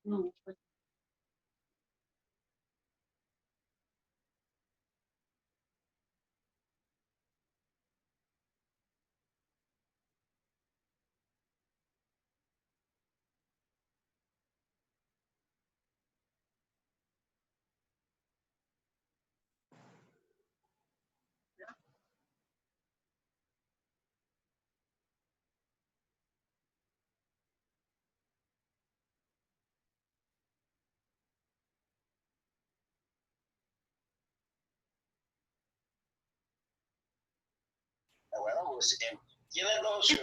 No, pues. Bueno, pues tiene dos.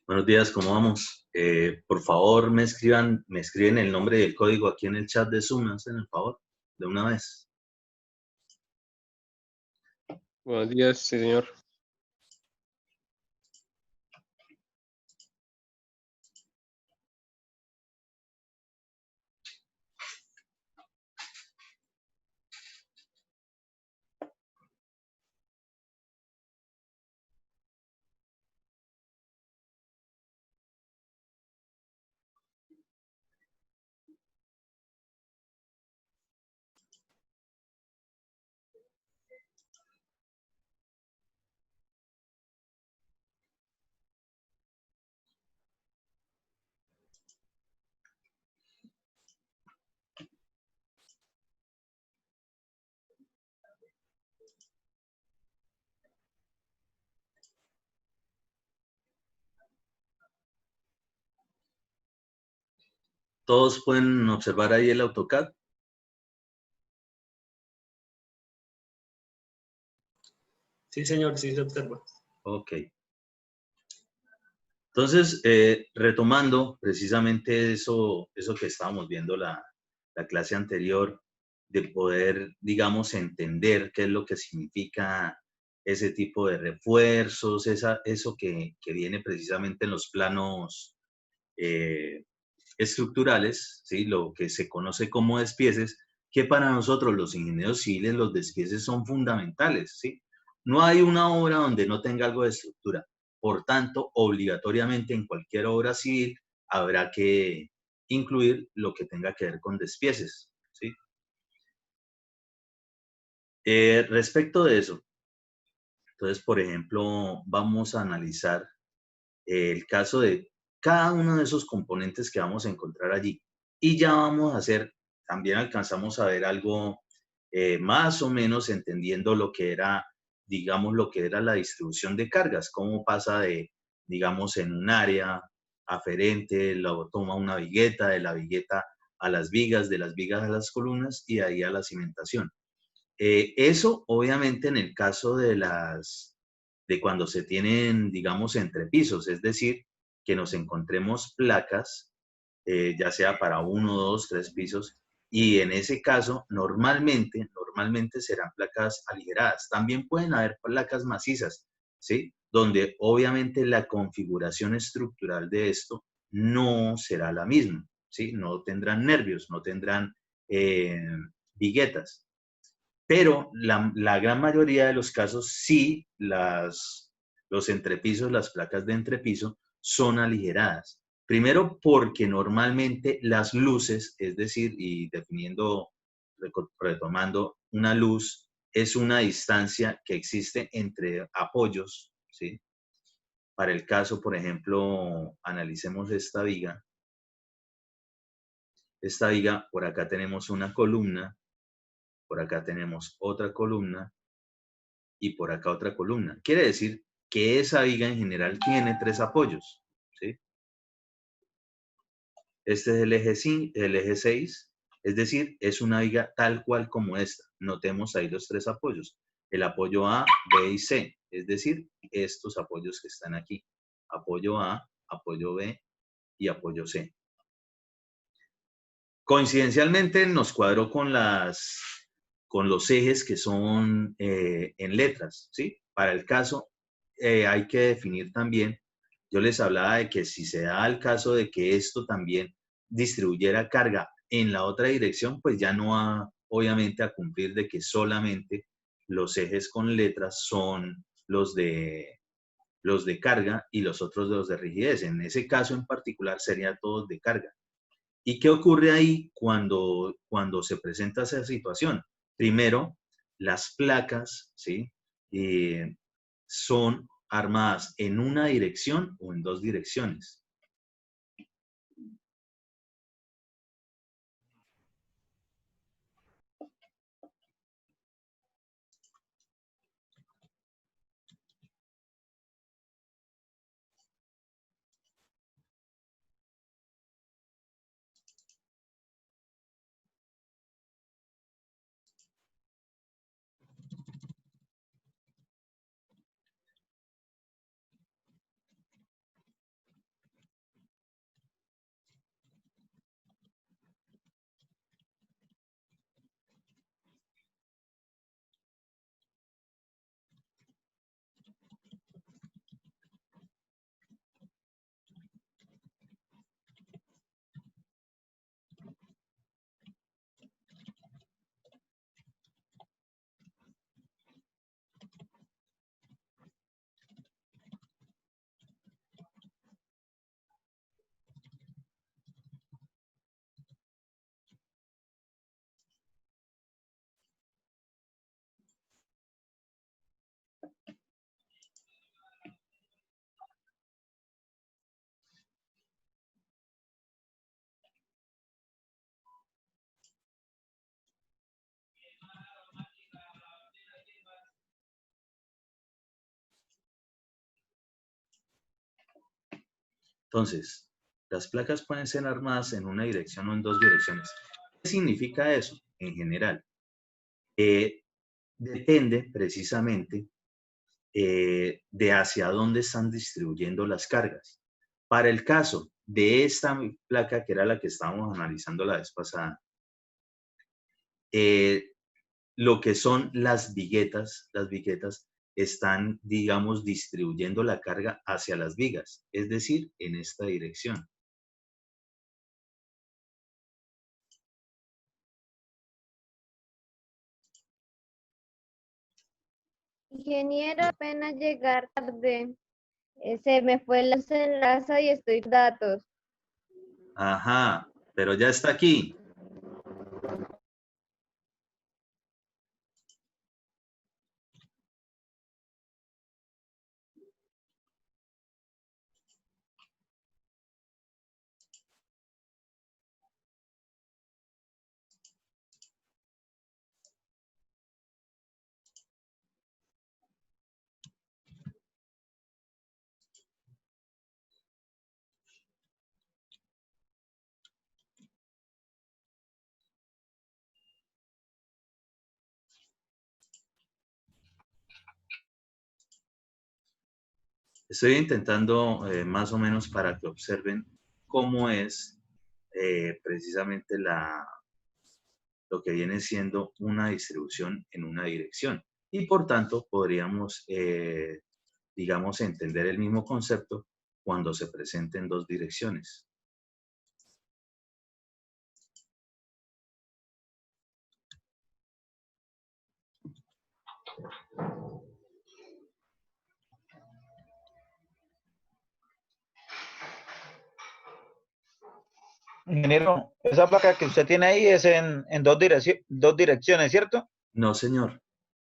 Buenos días, ¿cómo vamos? Por favor, me escriben el nombre del código aquí en el chat de Zoom, ¿me hacen el favor? De una vez. Buenos días, sí, señor. ¿Todos pueden observar ahí el AutoCAD? Sí, señor, sí se observa. Ok. Entonces, retomando precisamente eso que estábamos viendo la clase anterior, de poder, digamos, entender qué es lo que significa ese tipo de refuerzos, eso que viene precisamente en los planos estructurales, ¿sí? Lo que se conoce como despieces, que para nosotros los ingenieros civiles los despieces son fundamentales, ¿sí? No hay una obra donde no tenga algo de estructura. Por tanto, obligatoriamente en cualquier obra civil habrá que incluir lo que tenga que ver con despieces, ¿sí? Respecto de eso, entonces, por ejemplo, vamos a analizar el caso de cada uno de esos componentes que vamos a encontrar allí. Y ya vamos a hacer, también alcanzamos a ver algo más o menos entendiendo lo que era, digamos, lo que era la distribución de cargas, cómo pasa de, digamos, en un área aferente, lo toma una vigueta, de la vigueta a las vigas, de las vigas a las columnas y de ahí a la cimentación. Eso, obviamente, en el caso de cuando se tienen, digamos, entrepisos, es decir, que nos encontremos placas, ya sea para 1, 2, 3 pisos, y en ese caso, normalmente serán placas aligeradas. También pueden haber placas macizas, ¿sí? Donde obviamente la configuración estructural de esto no será la misma, ¿sí? No tendrán nervios, no tendrán viguetas. Pero la gran mayoría de los casos sí, los entrepisos, las placas de entrepiso, son aligeradas. Primero porque normalmente las luces, es decir, y definiendo, retomando, una luz es una distancia que existe entre apoyos, ¿sí? Para el caso, por ejemplo, analicemos esta viga. Esta viga, por acá tenemos una columna, por acá tenemos otra columna y por acá otra columna. Quiere decir que esa viga en general tiene 3 apoyos, ¿sí? Este es el eje 6, es decir, es una viga tal cual como esta. Notemos ahí los 3 apoyos. El apoyo A, B y C, es decir, estos apoyos que están aquí. Apoyo A, apoyo B y apoyo C. Coincidencialmente nos cuadró con los ejes que son en letras, ¿sí? Para el caso hay que definir también, yo les hablaba de que si se da el caso de que esto también distribuyera carga en la otra dirección, pues ya no va obviamente a cumplir de que solamente los ejes con letras son los de carga y los otros los de rigidez. En ese caso en particular serían todos de carga. ¿Y qué ocurre ahí cuando se presenta esa situación? Primero, las placas, ¿sí? Son armadas en una dirección o en 2 direcciones. Entonces, las placas pueden ser armadas en una dirección o en 2 direcciones. ¿Qué significa eso en general? Depende precisamente de hacia dónde están distribuyendo las cargas. Para el caso de esta placa, que era la que estábamos analizando la vez pasada, lo que son las viguetas están, digamos, distribuyendo la carga hacia las vigas, es decir, en esta dirección. Ingeniero, apenas llegar tarde. Se me fue el enlace y estoy con datos. Ajá, pero ya está aquí. Estoy intentando más o menos para que observen cómo es precisamente lo que viene siendo una distribución en una dirección. Y por tanto, podríamos, digamos, entender el mismo concepto cuando se presenta en 2 direcciones. Ingeniero, esa placa que usted tiene ahí es en dos direcciones, ¿cierto? No, señor.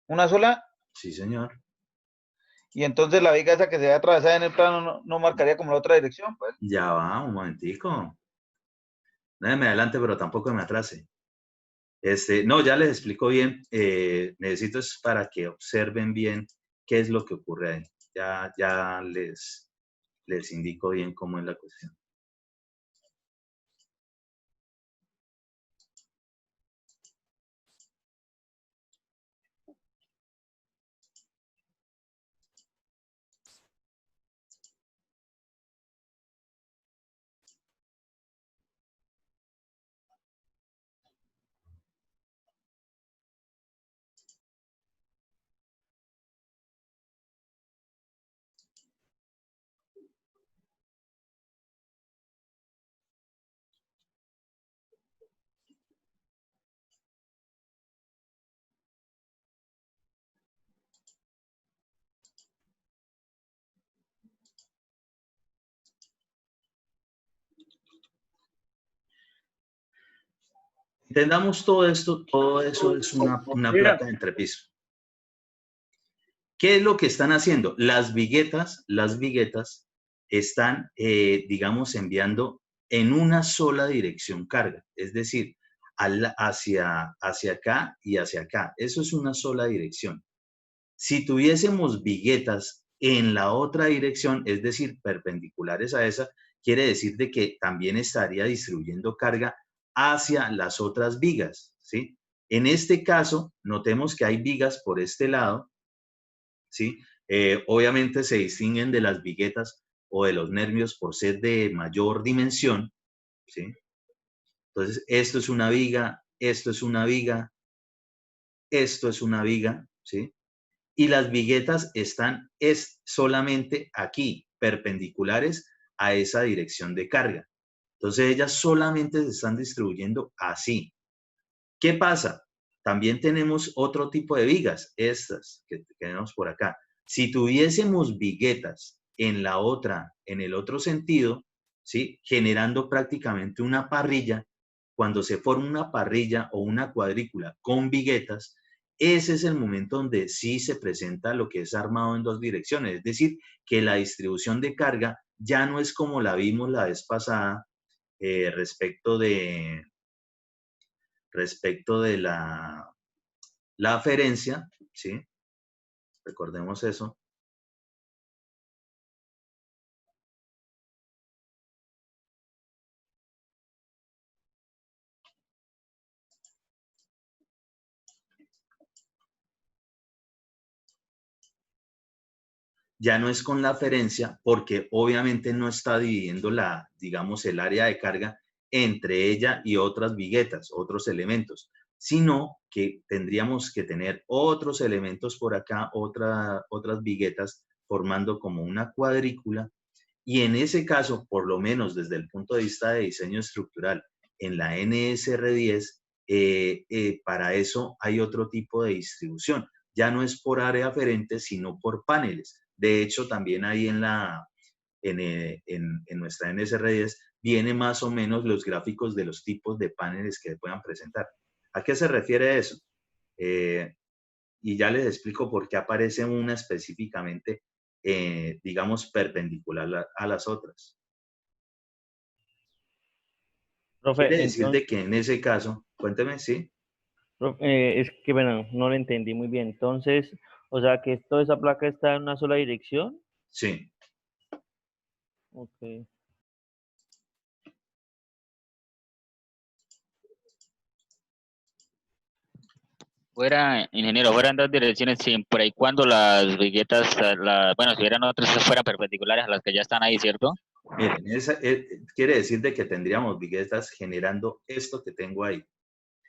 ¿Una sola? Sí, señor. Y entonces la viga esa que se ve atravesada en el plano no marcaría como la otra dirección, pues. Ya va, un momentico. No me adelante, pero tampoco me atrase. No, ya les explico bien. Necesito es para que observen bien qué es lo que ocurre ahí. Ya les indico bien cómo es la cuestión. Entendamos todo esto, todo eso es una placa de entrepiso. ¿Qué es lo que están haciendo? Las viguetas están, digamos, enviando en una sola dirección carga, es decir, hacia acá y hacia acá. Eso es una sola dirección. Si tuviésemos viguetas en la otra dirección, es decir, perpendiculares a esa, quiere decir de que también estaría distribuyendo carga hacia las otras vigas, ¿sí? En este caso, notemos que hay vigas por este lado, ¿sí? Obviamente se distinguen de las viguetas o de los nervios por ser de mayor dimensión, ¿sí? Entonces, esto es una viga, esto es una viga, esto es una viga, ¿sí? Y las viguetas están solamente aquí, perpendiculares a esa dirección de carga. Entonces, ellas solamente se están distribuyendo así. ¿Qué pasa? También tenemos otro tipo de vigas, estas que tenemos por acá. Si tuviésemos viguetas en el otro sentido, ¿sí? Generando prácticamente una parrilla, cuando se forma una parrilla o una cuadrícula con viguetas, ese es el momento donde sí se presenta lo que es armado en dos direcciones, es decir, que la distribución de carga ya no es como la vimos la vez pasada respecto de la aferencia, ¿sí? Recordemos eso. Ya no es con la aferencia porque obviamente no está dividiendo digamos, el área de carga entre ella y otras viguetas, otros elementos, sino que tendríamos que tener otros elementos por acá, otras viguetas formando como una cuadrícula, y en ese caso, por lo menos desde el punto de vista de diseño estructural, en la NSR10, para eso hay otro tipo de distribución. Ya no es por área aferente, sino por paneles. De hecho, también ahí en nuestra NSR10 viene más o menos los gráficos de los tipos de paneles que puedan presentar. ¿A qué se refiere eso? Y ya les explico por qué aparece una específicamente, digamos, perpendicular a las otras. Profe, Quiere decir entonces, de que en ese caso, cuénteme, ¿sí? es que, bueno, no lo entendí muy bien. Entonces, o sea, que toda esa placa está en una sola dirección. Sí. Ok. Ingeniero, fueran dos direcciones siempre y cuando las viguetas, bueno, si hubieran otras fueran perpendiculares a las que ya están ahí, ¿cierto? Miren, quiere decir de que tendríamos viguetas generando esto que tengo ahí,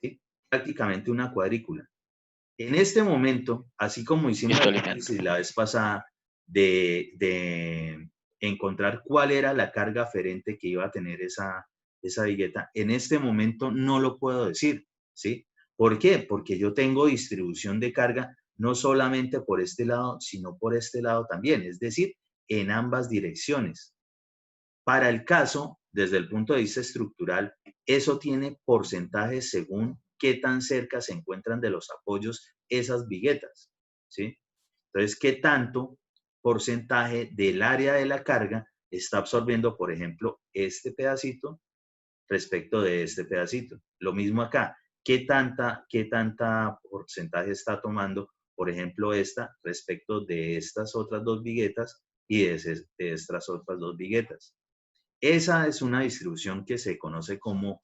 ¿sí? Prácticamente una cuadrícula. En este momento, así como hicimos el análisis la vez pasada de encontrar cuál era la carga aferente que iba a tener esa vigueta, en este momento no lo puedo decir, ¿sí? ¿Por qué? Porque yo tengo distribución de carga no solamente por este lado, sino por este lado también, es decir, en ambas direcciones. Para el caso desde el punto de vista estructural, eso tiene porcentajes según qué tan cerca se encuentran de los apoyos esas viguetas, ¿sí? Entonces, qué tanto porcentaje del área de la carga está absorbiendo, por ejemplo, este pedacito respecto de este pedacito. Lo mismo acá, qué tanta porcentaje está tomando, por ejemplo, esta respecto de estas otras dos viguetas y de estas otras dos viguetas. Esa es una distribución que se conoce como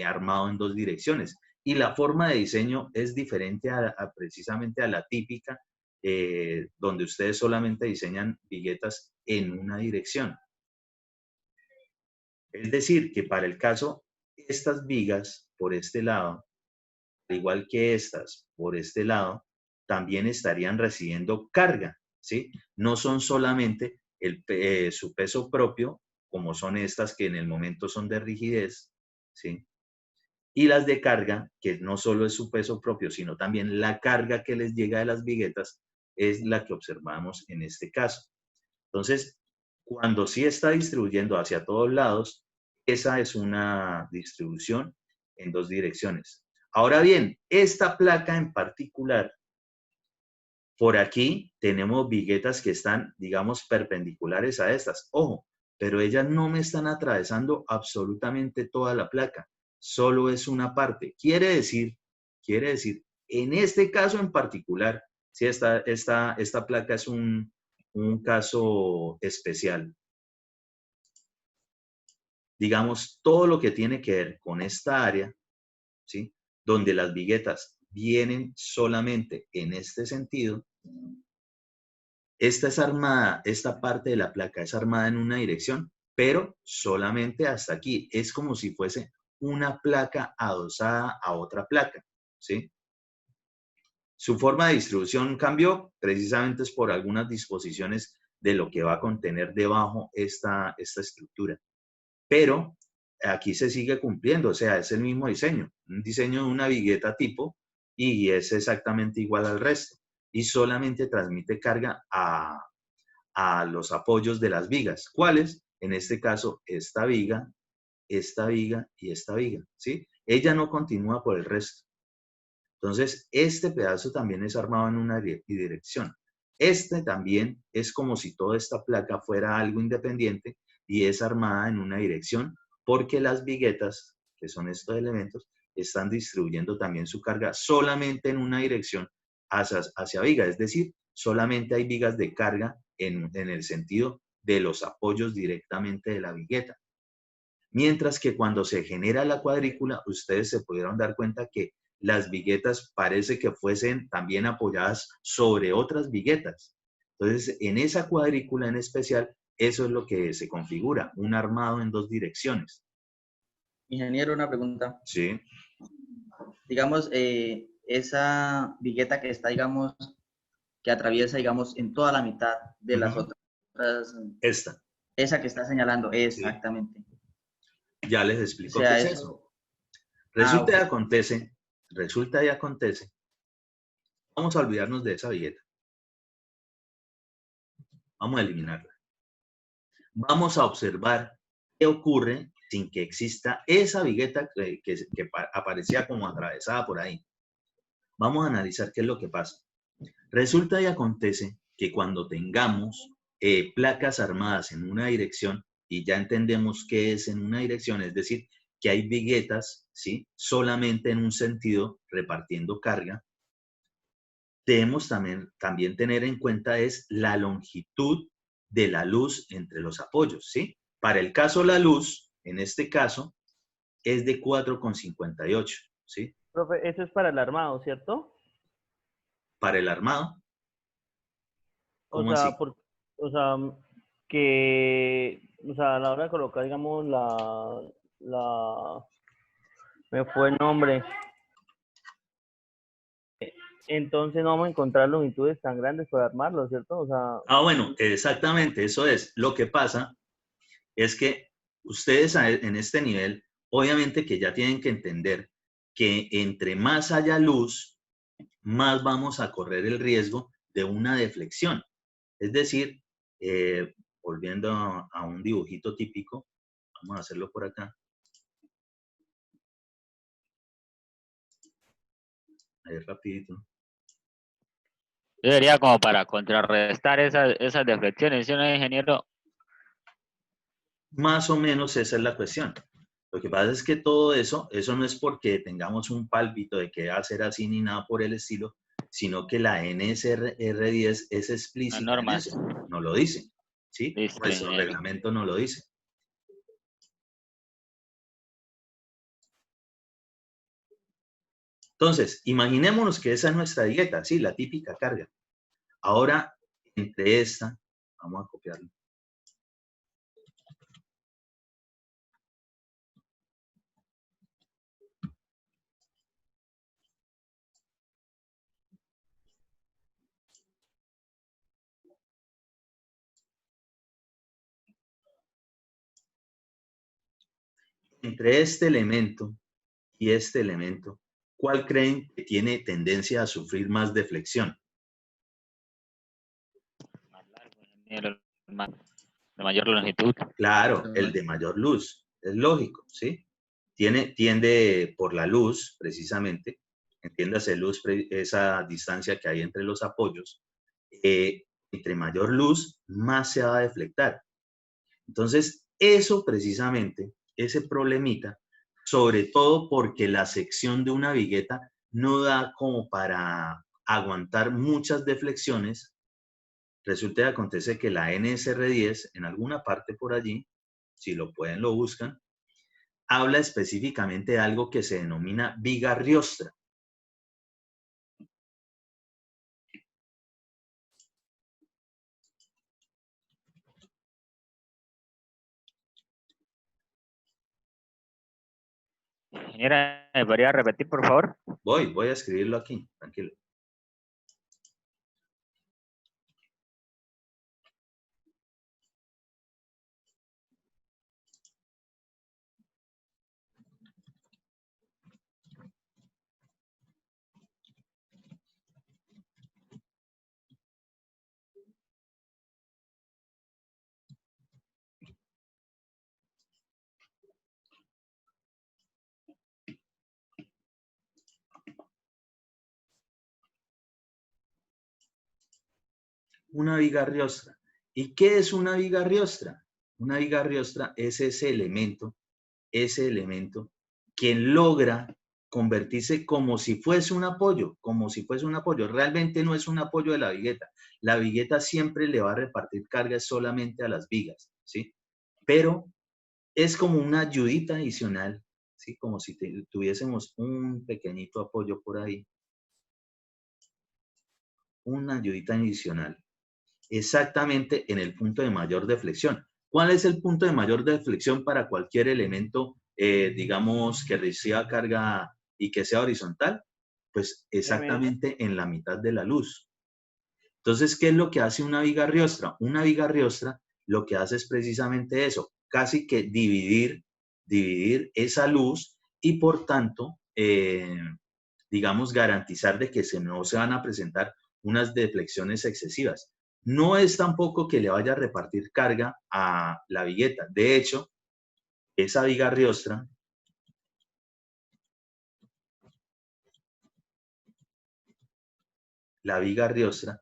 armado en dos direcciones. Y la forma de diseño es diferente precisamente a la típica, donde ustedes solamente diseñan viguetas en una dirección. Es decir, que para el caso, estas vigas por este lado, al igual que estas por este lado, también estarían recibiendo carga, ¿sí? No son solamente su peso propio, como son estas que en el momento son de rigidez, ¿sí? Y las de carga, que no solo es su peso propio, sino también la carga que les llega de las viguetas, es la que observamos en este caso. Entonces, cuando sí está distribuyendo hacia todos lados, esa es una distribución en dos direcciones. Ahora bien, esta placa en particular, por aquí tenemos viguetas que están, digamos, perpendiculares a estas. Ojo, pero ellas no me están atravesando absolutamente toda la placa, solo es una parte. Quiere decir, en este caso en particular, si esta placa es un caso especial. Digamos, todo lo que tiene que ver con esta área, ¿sí? Donde las viguetas vienen solamente en este sentido, esta es armada, esta parte de la placa es armada en una dirección, pero solamente hasta aquí. Es como si fuese una placa adosada a otra placa, ¿sí? Su forma de distribución cambió, precisamente es por algunas disposiciones de lo que va a contener debajo esta estructura. Pero aquí se sigue cumpliendo, o sea, es el mismo diseño, un diseño de una vigueta tipo y es exactamente igual al resto. Y solamente transmite carga a los apoyos de las vigas. ¿Cuáles? En este caso, esta viga y esta viga, ¿sí? Ella no continúa por el resto. Entonces, este pedazo también es armado en una dirección. Este también es como si toda esta placa fuera algo independiente y es armada en una dirección porque las viguetas, que son estos elementos, están distribuyendo también su carga solamente en una dirección hacia viga. Es decir, solamente hay vigas de carga en el sentido de los apoyos directamente de la vigueta. Mientras que cuando se genera la cuadrícula, ustedes se pudieron dar cuenta que las viguetas parece que fuesen también apoyadas sobre otras viguetas. Entonces, en esa cuadrícula en especial, eso es lo que se configura, un armado en dos direcciones. Ingeniero, una pregunta. Sí. Digamos, esa vigueta que está, digamos, que atraviesa, digamos, en toda la mitad de las otras. Esta. Esa que está señalando, exactamente. Sí. Ya les explico o sea, qué es eso. Resulta y acontece. Vamos a olvidarnos de esa vigueta. Vamos a eliminarla. Vamos a observar qué ocurre sin que exista esa vigueta que aparecía como atravesada por ahí. Vamos a analizar qué es lo que pasa. Resulta y acontece que cuando tengamos placas armadas en una dirección, y ya entendemos qué es en una dirección, es decir, que hay viguetas, ¿sí? Solamente en un sentido, repartiendo carga. Debemos también tener en cuenta es la longitud de la luz entre los apoyos, ¿sí? Para el caso la luz, en este caso, es de 4,58, ¿sí? Profe, eso es para el armado, ¿cierto? Para el armado. ¿Cómo así? A la hora de colocar, digamos, me fue el nombre. Entonces no vamos a encontrar longitudes tan grandes para armarlo, ¿cierto? Bueno, exactamente, eso es. Lo que pasa es que ustedes en este nivel, obviamente que ya tienen que entender que entre más haya luz, más vamos a correr el riesgo de una deflexión. Es decir, volviendo a un dibujito típico, Vamos a hacerlo por acá. Ahí rapidito. Yo diría como para contrarrestar esas deflexiones, ¿sí, no, ingeniero? Más o menos esa es la cuestión. Lo que pasa es que todo eso no es porque tengamos un pálpito de que va a ser así ni nada por el estilo, sino que la NSR10 es Las explícita en normas. eso, no lo dice, ¿sí? Listo, Nuestro ingeniero. reglamento no lo dice. Entonces, imaginémonos que esa es nuestra dieta, sí, la típica carga. Ahora, entre esta, vamos a copiarlo. Entre este elemento y este elemento, ¿cuál creen que tiene tendencia a sufrir más deflexión? Más largo, ingeniero, de mayor longitud. Claro, el de mayor luz, es lógico, ¿sí? Tiende por la luz, precisamente, entiéndase luz, esa distancia que hay entre los apoyos, entre mayor luz, más se va a deflectar. Entonces, eso precisamente, ese problemita, sobre todo porque la sección de una vigueta no da como para aguantar muchas deflexiones, resulta y acontece que la NSR10, en alguna parte por allí, si lo pueden, lo buscan, habla específicamente de algo que se denomina viga riostra. Ingeniera, ¿me podría repetir, por favor? Voy a escribirlo aquí, tranquilo. Una viga riostra. ¿Y qué es una viga riostra? Una viga riostra es ese elemento que logra convertirse como si fuese un apoyo, como si fuese un apoyo. Realmente no es un apoyo de la vigueta. La vigueta siempre le va a repartir cargas solamente a las vigas, ¿sí? Pero es como una ayudita adicional, ¿sí? Como si tuviésemos un pequeñito apoyo por ahí. Una ayudita adicional. Exactamente en el punto de mayor deflexión. ¿Cuál es el punto de mayor deflexión para cualquier elemento, digamos, que reciba carga y que sea horizontal? Pues exactamente en la mitad de la luz. Entonces, ¿qué es lo que hace una viga riostra? Una viga riostra lo que hace es precisamente eso, casi que dividir esa luz y por tanto, digamos, garantizar de que no se van a presentar unas deflexiones excesivas. No es tampoco que le vaya a repartir carga a la vigueta. De hecho, esa viga riostra la viga riostra,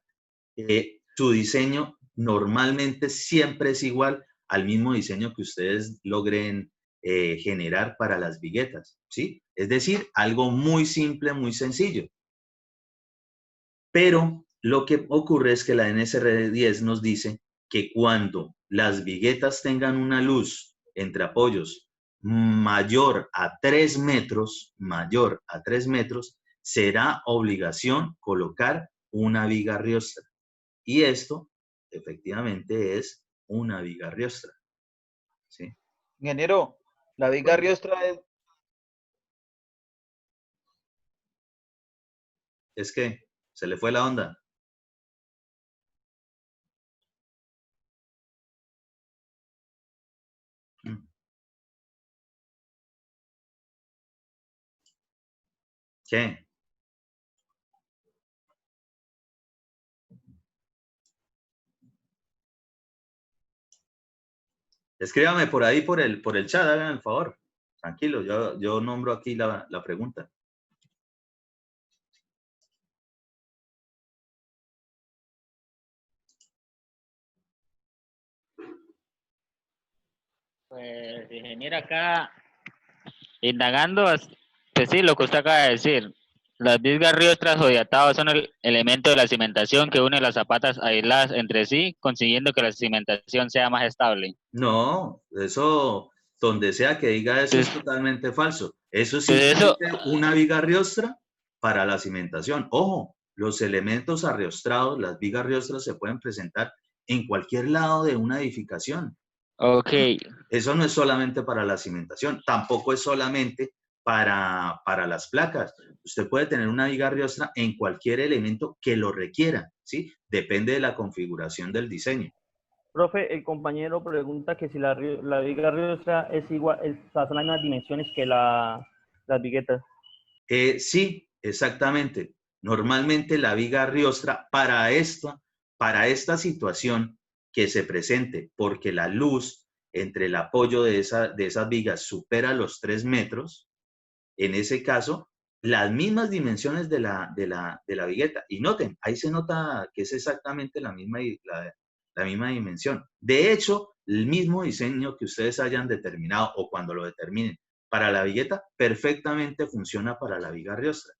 su diseño normalmente siempre es igual al mismo diseño que ustedes logren generar para las viguetas, ¿sí? Es decir, algo muy simple, muy sencillo. Pero lo que ocurre es que la NSR10 nos dice que cuando las viguetas tengan una luz entre apoyos mayor a 3 metros, será obligación colocar una viga riostra. Y esto, efectivamente, es una viga riostra. ¿Sí? Ingeniero, la viga Bueno, riostra es que se le fue la onda. ¿Qué? Escríbame por ahí, por el chat, hagan el favor. Tranquilo, yo nombro aquí la pregunta. Pues, ingeniero, acá indagando, pues sí, lo que usted acaba de decir. Las vigas riostras o diatados son el elemento de la cimentación que une las zapatas aisladas entre sí, consiguiendo que la cimentación sea más estable. No, eso, donde sea que diga eso, es totalmente falso. Eso es Entonces, simplemente una viga riostra para la cimentación. Ojo, los elementos arriostrados, las vigas riostras se pueden presentar en cualquier lado de una edificación. Ok. Eso no es solamente para la cimentación, tampoco es solamente para las placas. Usted puede tener una viga riostra en cualquier elemento que lo requiera, ¿sí? Depende de la configuración del diseño. Profe, el compañero pregunta que si la viga riostra es igual, son las mismas dimensiones que las viguetas. Sí, exactamente. Normalmente la viga riostra para esta situación que se presente, porque la luz entre el apoyo de esas vigas supera los 3 metros, en ese caso, las mismas dimensiones de la vigueta. Y noten, ahí se nota que es exactamente la misma dimensión. De hecho, el mismo diseño que ustedes hayan determinado o cuando lo determinen para la vigueta, perfectamente funciona para la viga riostra.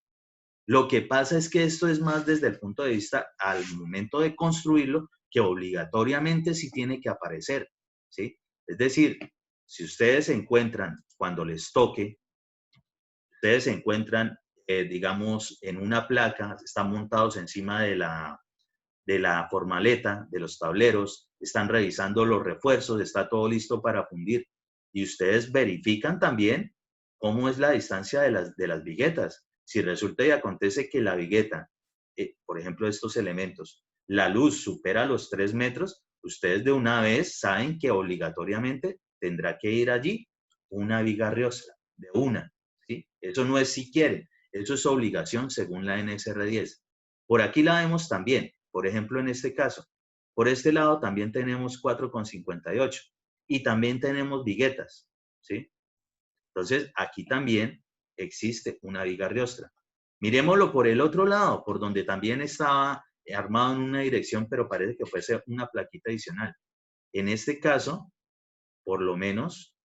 Lo que pasa es que esto es más desde el punto de vista al momento de construirlo, que obligatoriamente sí tiene que aparecer, ¿sí? Es decir, si ustedes se encuentran, cuando les toque, ustedes se encuentran, digamos, en una placa, están montados encima de la formaleta, de los tableros, están revisando los refuerzos, está todo listo para fundir. Y ustedes verifican también cómo es la distancia de las viguetas. Si resulta y acontece que la vigueta, por ejemplo, estos elementos, la luz supera los 3 metros, ustedes de una vez saben que obligatoriamente tendrá que ir allí una viga riostra, de una, ¿sí? Eso no es si quieren, eso es obligación según la NSR 10. Por aquí la vemos también. Por ejemplo, en este caso, por este lado también tenemos 4,58 y también tenemos viguetas, ¿sí? Entonces, aquí también existe una viga riostra. Miremoslo por el otro lado, por donde también estaba armado en una dirección, pero parece que fuese una plaquita adicional. En este caso, por lo menos,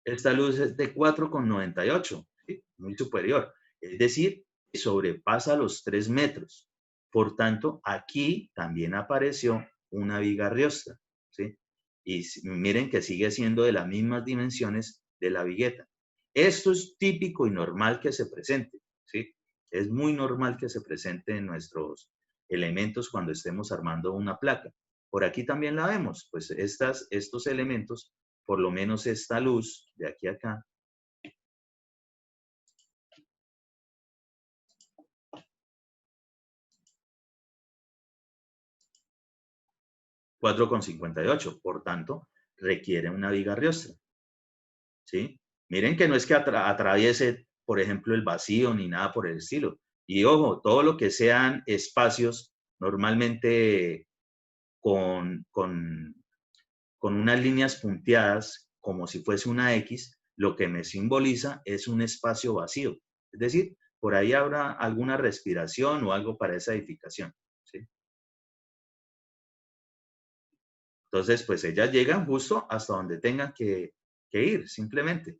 esta luz es de 4,98, ¿sí? Muy superior. Es decir, sobrepasa los 3 metros. Por tanto, aquí también apareció una viga riostra, ¿sí? Y miren que sigue siendo de las mismas dimensiones de la vigueta. Esto es típico y normal que se presente, ¿sí? Es muy normal que se presente en nuestros elementos cuando estemos armando una placa. Por aquí también la vemos, pues estos elementos, por lo menos esta luz de aquí a acá, $4,58, por tanto, requiere una viga riostra, ¿sí? Miren que no es que atraviese, por ejemplo, el vacío ni nada por el estilo. Y ojo, todo lo que sean espacios normalmente con unas líneas punteadas, como si fuese una X, lo que me simboliza es un espacio vacío. Es decir, por ahí habrá alguna respiración o algo para esa edificación, ¿sí? Entonces, pues ellas llegan justo hasta donde tengan que ir, simplemente.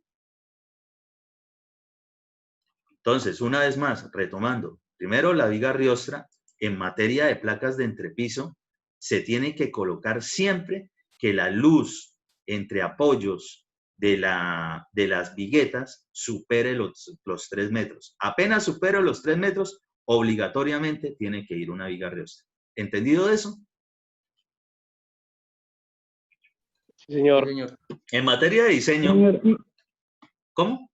Entonces, una vez más, retomando, primero la viga riostra, en materia de placas de entrepiso, se tiene que colocar siempre que la luz entre apoyos de las viguetas supere los 3 metros. Apenas supera los 3 metros, obligatoriamente tiene que ir una viga riostra. ¿Entendido eso? Sí, señor. Sí, señor. En materia de diseño, Señor, ¿cómo?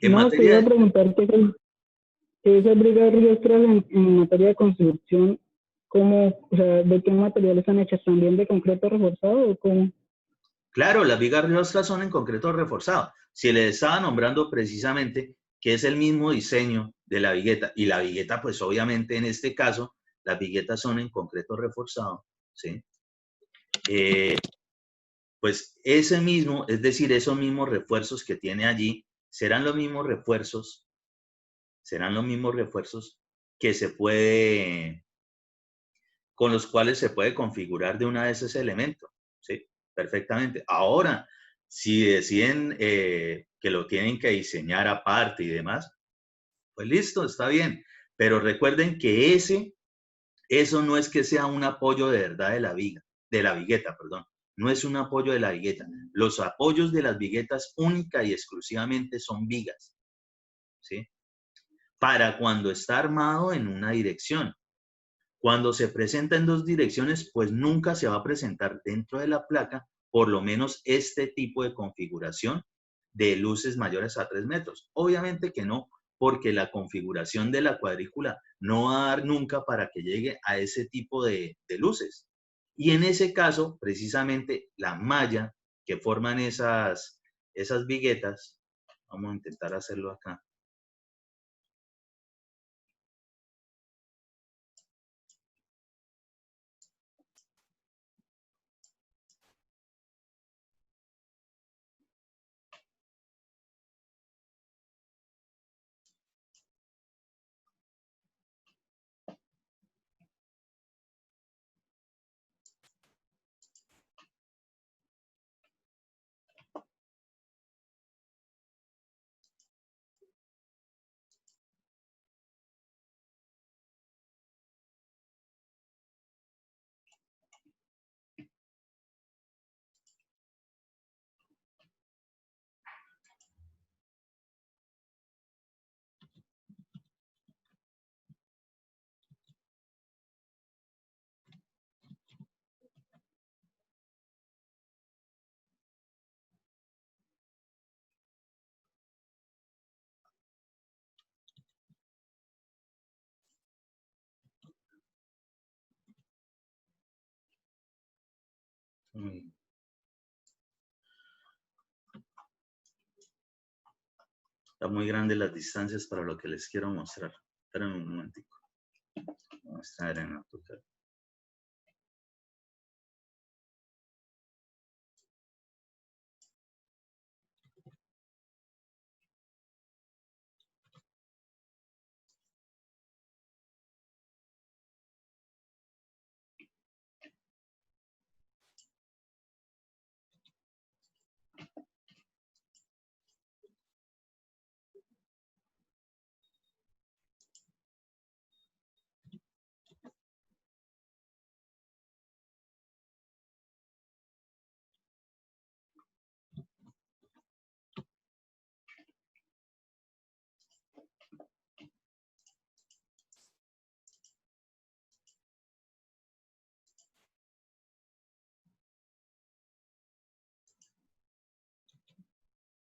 En no, materia quería de... preguntar que esas brigas riostras en materia de construcción, ¿cómo, o sea, de qué materiales están hechas? ¿También de concreto reforzado o cómo? Claro, las vigas riostras son en concreto reforzado. Si le estaba nombrando precisamente que es el mismo diseño de la vigueta, y la vigueta, pues obviamente en este caso, las viguetas son en concreto reforzado, ¿sí? Pues ese mismo, es decir, esos mismos refuerzos que tiene allí, serán los mismos refuerzos que se puede, con los cuales se puede configurar de una vez ese elemento, ¿sí? Perfectamente. Ahora, si deciden que lo tienen que diseñar aparte y demás, pues listo, está bien. Pero recuerden que eso no es que sea un apoyo de verdad de la vigueta, perdón. No es un apoyo de la vigueta. Los apoyos de las viguetas única y exclusivamente son vigas, ¿sí? Para cuando está armado en una dirección. Cuando se presenta en dos direcciones, pues nunca se va a presentar dentro de la placa, por lo menos este tipo de configuración de luces mayores a 3 metros. Obviamente que no, porque la configuración de la cuadrícula no va a dar nunca para que llegue a ese tipo de luces. Y en ese caso, precisamente la malla que forman esas viguetas, vamos a intentar hacerlo acá. Está muy grande las distancias para lo que les quiero mostrar. Esperen un momentico. Vamos a estar en AutoCAD.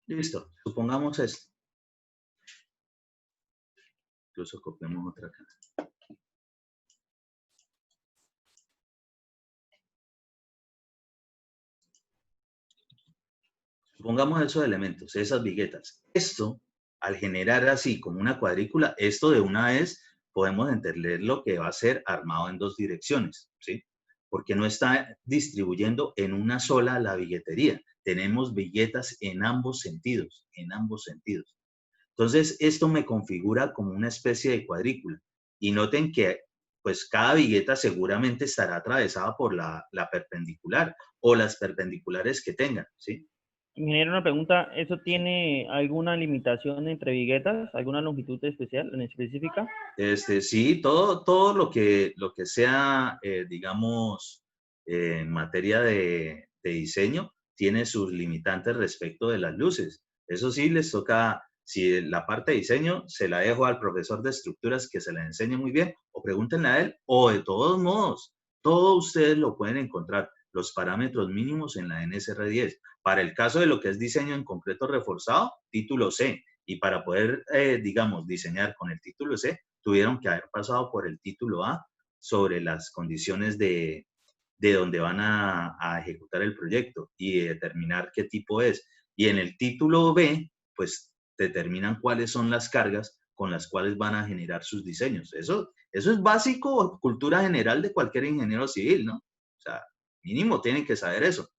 Listo, supongamos esto. Incluso copiamos otra acá. Supongamos esos elementos, esas viguetas. Esto, al generar así como una cuadrícula, esto de una vez podemos entender lo que va a ser armado en dos direcciones, ¿sí? Porque no está distribuyendo en una sola la viguetería. Tenemos viguetas en ambos sentidos, Entonces, esto me configura como una especie de cuadrícula. Y noten que, pues, cada vigueta seguramente estará atravesada por la perpendicular o las perpendiculares que tengan, ¿sí? Ingeniero, una pregunta, ¿eso tiene alguna limitación entre viguetas? ¿Alguna longitud especial, en específica? Sí, todo lo que sea, digamos, en materia de diseño, tiene sus limitantes respecto de las luces. Eso sí, les toca, si la parte de diseño, se la dejo al profesor de estructuras que se la enseñe muy bien, o pregúntenle a él, o de todos modos, todo ustedes lo pueden encontrar, los parámetros mínimos en la NSR10. Para el caso de lo que es diseño en concreto reforzado, título C. Y para poder, digamos, diseñar con el título C, tuvieron que haber pasado por el título A sobre las condiciones de de donde van a ejecutar el proyecto y determinar qué tipo es. Y en el título B, pues determinan cuáles son las cargas con las cuales van a generar sus diseños. Eso es básico, cultura general de cualquier ingeniero civil, ¿no? O sea, mínimo tienen que saber eso.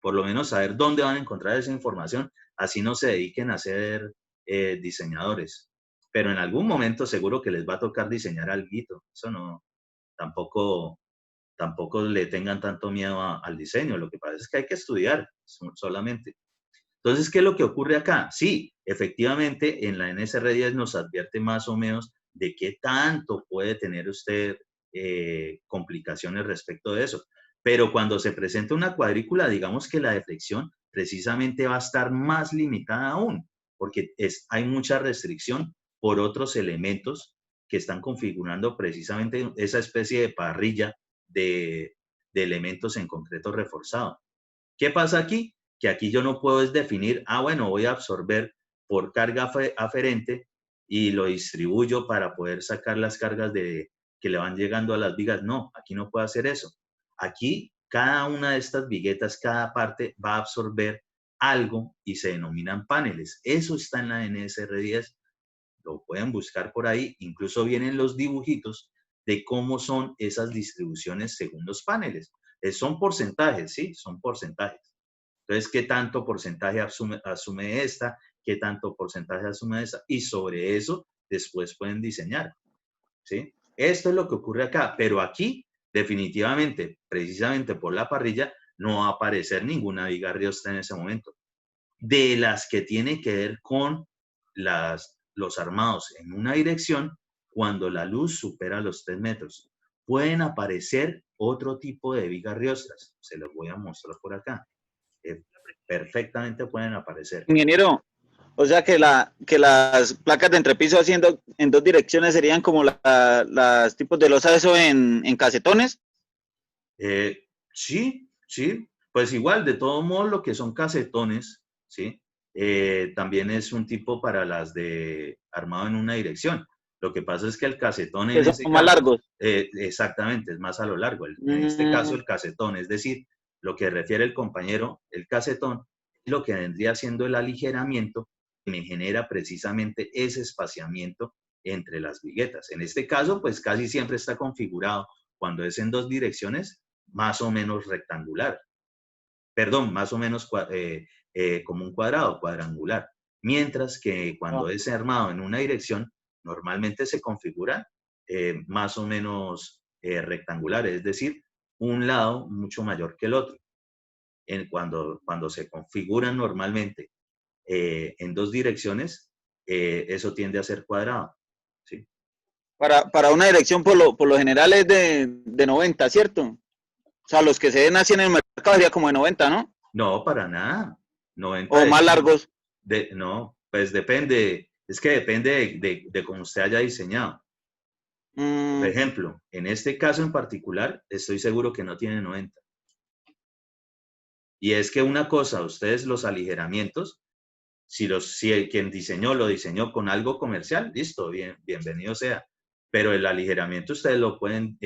Por lo menos saber dónde van a encontrar esa información, así no se dediquen a ser diseñadores. Pero en algún momento seguro que les va a tocar diseñar alguito. Eso no, tampoco le tengan tanto miedo al diseño. Lo que pasa es que hay que estudiar solamente. Entonces, ¿qué es lo que ocurre acá? Sí, efectivamente, en la NSR10 nos advierte más o menos de qué tanto puede tener usted complicaciones respecto de eso. Pero cuando se presenta una cuadrícula, digamos que la deflexión precisamente va a estar más limitada aún, porque hay mucha restricción por otros elementos que están configurando precisamente esa especie de parrilla de elementos en concreto reforzado. ¿Qué pasa aquí? Que aquí yo no puedo definir, bueno, voy a absorber por carga aferente y lo distribuyo para poder sacar las cargas que le van llegando a las vigas. No, aquí no puedo hacer eso. Aquí cada una de estas viguetas, cada parte va a absorber algo y se denominan paneles. Eso está en la NSR10. Lo pueden buscar por ahí. Incluso vienen los dibujitos de cómo son esas distribuciones según los paneles. Son porcentajes, ¿sí? Son porcentajes. Entonces, ¿qué tanto porcentaje asume esta? ¿Qué tanto porcentaje asume esta? Y sobre eso después pueden diseñar, ¿sí? Esto es lo que ocurre acá, pero aquí definitivamente, precisamente por la parrilla, no va a aparecer ninguna viga Riosta en ese momento. De las que tiene que ver con los armados en una dirección, cuando la luz supera los 3 metros. Pueden aparecer otro tipo de vigas riostras. Se los voy a mostrar por acá. Perfectamente pueden aparecer. Ingeniero, o sea que las placas de entrepiso haciendo en 2 direcciones serían como las tipos de losa eso en casetones. Sí, pues igual, de todo modo lo que son casetones, ¿sí? También es un tipo para las de armado en una dirección. Lo que pasa es que el casetón en Son más largos. Exactamente, es más a lo largo. En este caso el casetón, es decir, lo que refiere el compañero, el casetón, lo que vendría siendo el aligeramiento, que me genera precisamente ese espaciamiento entre las viguetas. En este caso, pues casi siempre está configurado, cuando es en 2 direcciones, más o menos rectangular. Perdón, más o menos como un cuadrado, cuadrangular. Mientras que cuando es armado en una dirección, normalmente se configura más o menos rectangular, es decir, un lado mucho mayor que el otro. Cuando se configuran normalmente en 2 direcciones, eso tiende a ser cuadrado, ¿sí? Para una dirección por lo general es de 90, ¿cierto? O sea, los que se ven así en el mercado sería como de 90, ¿no? No, para nada. 90 o más largos. No, pues depende, es que depende de cómo usted haya diseñado. Por ejemplo, en este caso en particular, estoy seguro que no tiene 90. Y es que una cosa, ustedes los aligeramientos, si quien diseñó lo diseñó con algo comercial, listo, bienvenido sea. Pero el aligeramiento ustedes lo pueden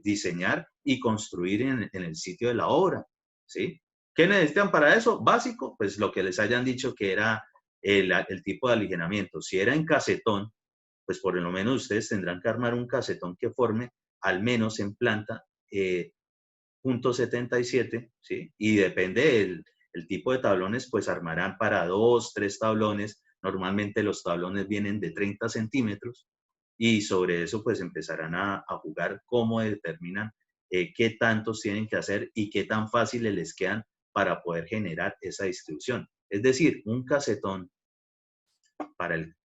diseñar y construir en el sitio de la obra, ¿sí? ¿Qué necesitan para eso? Básico, pues lo que les hayan dicho que era el tipo de aligeramiento. Si era en casetón, pues por lo menos ustedes tendrán que armar un casetón que forme, al menos en planta, .77, ¿sí? Y depende el tipo de tablones, pues armarán para 2, 3 tablones. Normalmente los tablones vienen de 30 centímetros y sobre eso pues empezarán a jugar cómo determinan qué tantos tienen que hacer y qué tan fáciles les quedan para poder generar esa distribución. Es decir, un casetón para el